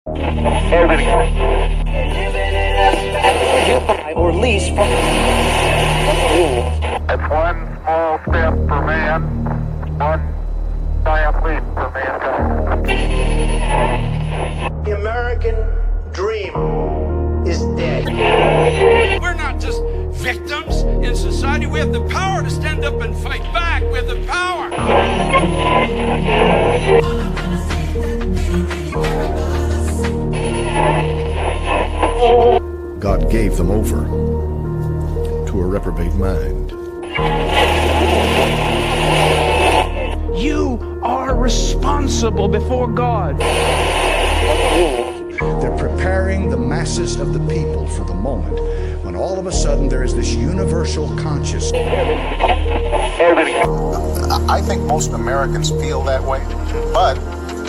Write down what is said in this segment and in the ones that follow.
Or lease from It's one small step for man, one giant leap for mankind. The American dream is dead. We're not just victims in society. We have the power to stand up and fight back. We have the power. God gave them over to a reprobate mind. You are responsible before God. They're preparing the masses of the people for the moment when all of a sudden there is this universal consciousness. I think most Americans feel that way, but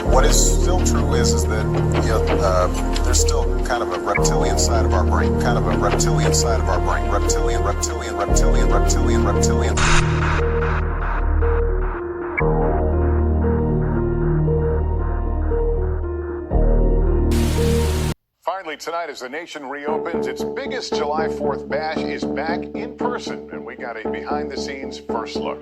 what is still true is that there's still kind of a reptilian side of our brain, reptilian. Finally, tonight, as the nation reopens, its biggest July 4th bash is back in person, and we got a behind-the-scenes first look.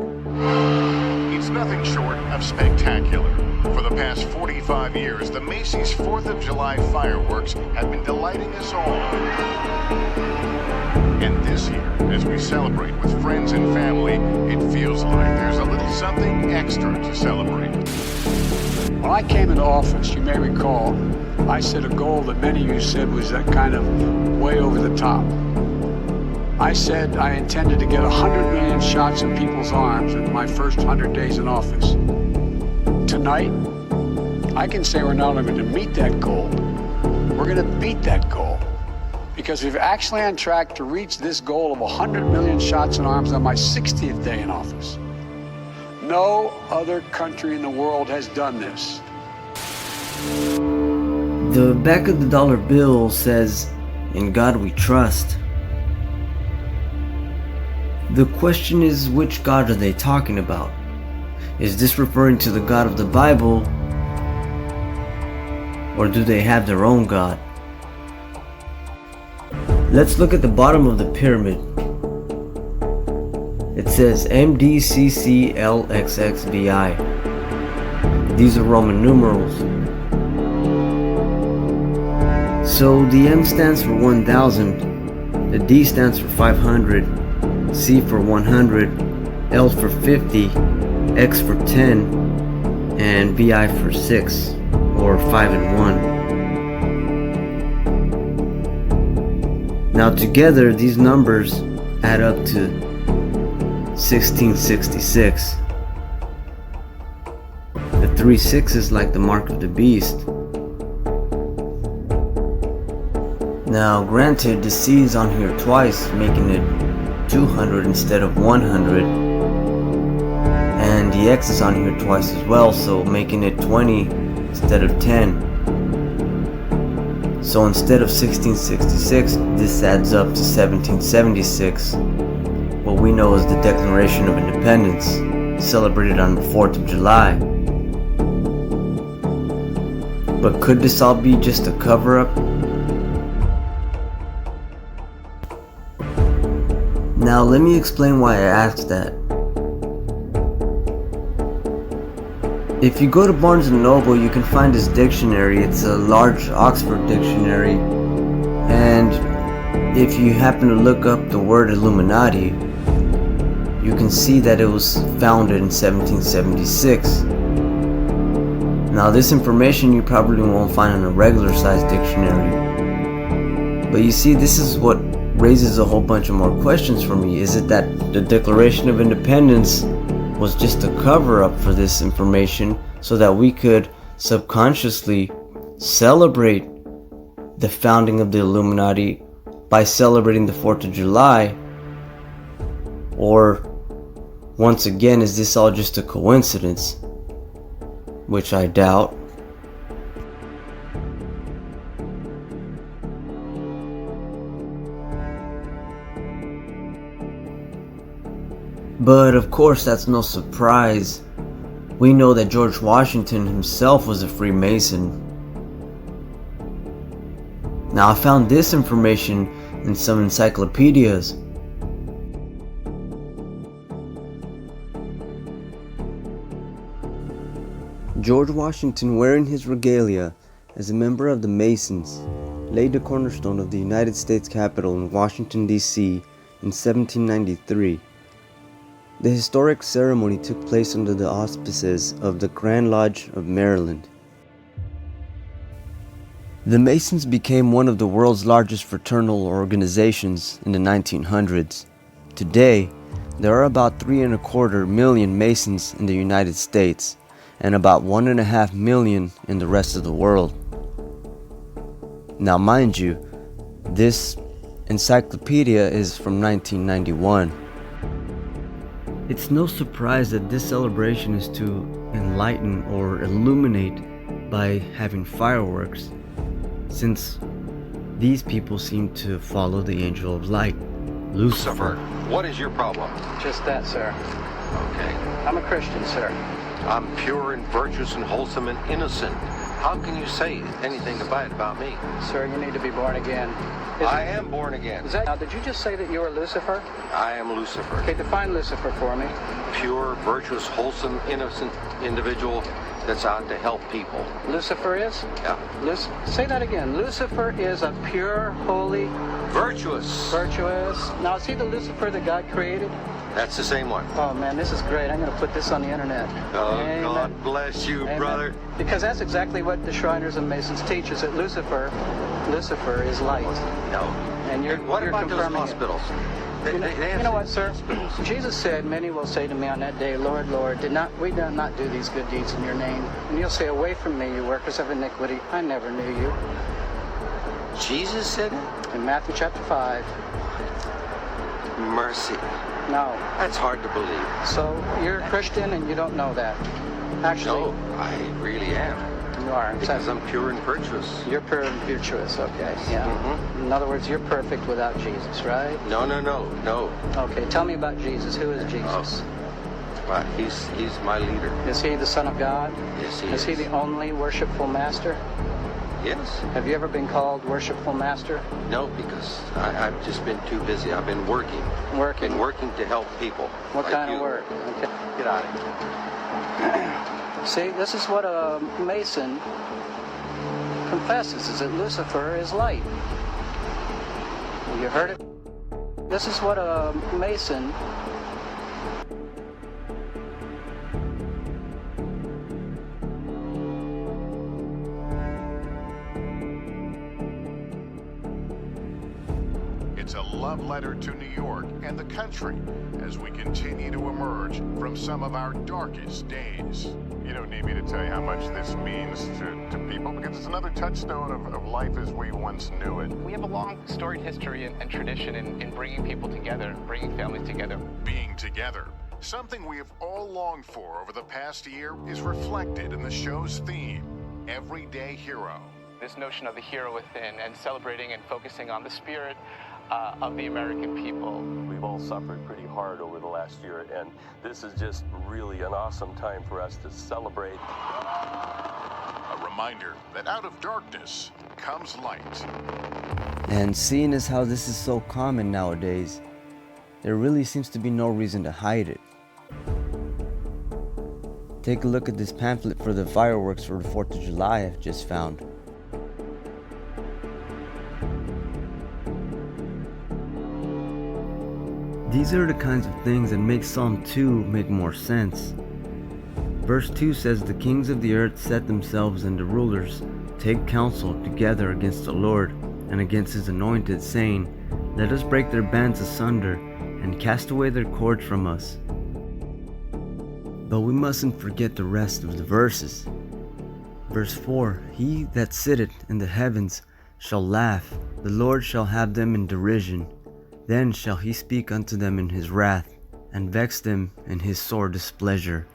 It's nothing short of spectacular. For the past 45 years, the Macy's 4th of July fireworks have been delighting us all. And this year, as we celebrate with friends and family, it feels like there's a little something extra to celebrate. When I came into office, you may recall, I set a goal that many of you said was that kind of way over the top. I said I intended to get 100 million shots in people's arms in my first 100 days in office. Tonight, I can say we're not only going to meet that goal, we're going to beat that goal. Because we're actually on track to reach this goal of 100 million shots in arms on my 60th day in office. No other country in the world has done this. The back of the dollar bill says, "In God we trust." The question is, which God are they talking about? Is this referring to the God of the Bible? Or do they have their own God? Let's look at the bottom of the pyramid. It says MDCCLXXVI. These are Roman numerals. So the M stands for 1000, the D stands for 500, C for 100, L for 50, X for 10, and VI for 6, or 5 and 1. Now together these numbers add up to 1666. The 3 6s like the mark of the beast. Now granted, the C is on here twice, making it 200 instead of 100, and the X is on here twice as well, so making it 20 instead of 10. So instead of 1666, this adds up to 1776, what we know as the Declaration of Independence, celebrated on the 4th of July. But could this all be just a cover-up? Now let me explain why I asked that. If you go to Barnes & Noble, you can find this dictionary. It's a large Oxford dictionary, and if you happen to look up the word Illuminati, you can see that it was founded in 1776. Now this information you probably won't find in a regular sized dictionary, but you see, this is what raises a whole bunch of more questions for me. Is it that the Declaration of Independence was just a cover-up for this information so that we could subconsciously celebrate the founding of the Illuminati by celebrating the 4th of July? Or, once again, is this all just a coincidence? Which I doubt. But of course, that's no surprise. We know that George Washington himself was a Freemason. Now I found this information in some encyclopedias. George Washington, wearing his regalia as a member of the Masons, laid the cornerstone of the United States Capitol in Washington, D.C. in 1793. The historic ceremony took place under the auspices of the Grand Lodge of Maryland. The Masons became one of the world's largest fraternal organizations in the 1900s. Today, there are about 3.25 million Masons in the United States and about 1.5 million in the rest of the world. Now mind you, this encyclopedia is from 1991. It's no surprise that this celebration is to enlighten or illuminate by having fireworks, since these people seem to follow the angel of light, Lucifer. What is your problem? Just that, sir. Okay. I'm a Christian, sir. I'm pure and virtuous and wholesome and innocent. How can you say anything bad about me? Sir, you need to be born again. I am born again. Now, did you just say that you are Lucifer? I am Lucifer. Okay, define Lucifer for me. Pure, virtuous, wholesome, innocent individual that's out to help people. Lucifer is? Yeah. Say that again. Lucifer is a pure, holy, virtuous. Now, is he the Lucifer that God created? That's the same one. Oh, man, this is great. I'm going to put this on the internet. Oh, Amen. God bless you, Amen. brother. Because that's exactly what the Shriners and Masons teach, is that Lucifer is light. No. And you're what about those confirming hospitals? You know what, sir? Jesus said, many will say to me on that day, Lord, Lord, we did not do these good deeds in your name. And you'll say, away from me, you workers of iniquity. I never knew you. Jesus said it? In Matthew chapter 5. Mercy. No. That's hard to believe. So you're a Christian and you don't know that. Actually. No, I really am. You are. Because I'm pure and virtuous. You're pure and virtuous, okay. Yeah. Mm-hmm. In other words, you're perfect without Jesus, right? No. Okay, tell me about Jesus. Who is Jesus? Well, he's my leader. Is he the Son of God? Yes, he is. Is he the only worshipful master? Yes. Have you ever been called worshipful master? No, because I've just been too busy. I've been working. Been working to help people. What like kind you. of work? Okay. Get out of here. See, this is what a Mason confesses, is that Lucifer is light. You heard it? This is what a Mason It's a love letter to New York and the country as we continue to emerge from some of our darkest days. You don't need me to tell you how much this means to people, because it's another touchstone of life as we once knew it. We have a long storied history and tradition in bringing people together, bringing families together. Being together. Something we have all longed for over the past year is reflected in the show's theme, Everyday Hero. This notion of the hero within and celebrating and focusing on the spirit of the American people. We've all suffered pretty hard over the last year, and this is just really an awesome time for us to celebrate. A reminder that out of darkness comes light. And seeing as how this is so common nowadays, there really seems to be no reason to hide it. Take a look at this pamphlet for the fireworks for the 4th of July I've just found. These are the kinds of things that make Psalm 2 make more sense. Verse 2 says, the kings of the earth set themselves and the rulers take counsel together against the Lord and against his anointed, saying, let us break their bands asunder and cast away their cords from us. But we mustn't forget the rest of the verses. Verse 4, he that sitteth in the heavens shall laugh, the Lord shall have them in derision. Then shall he speak unto them in his wrath, and vex them in his sore displeasure.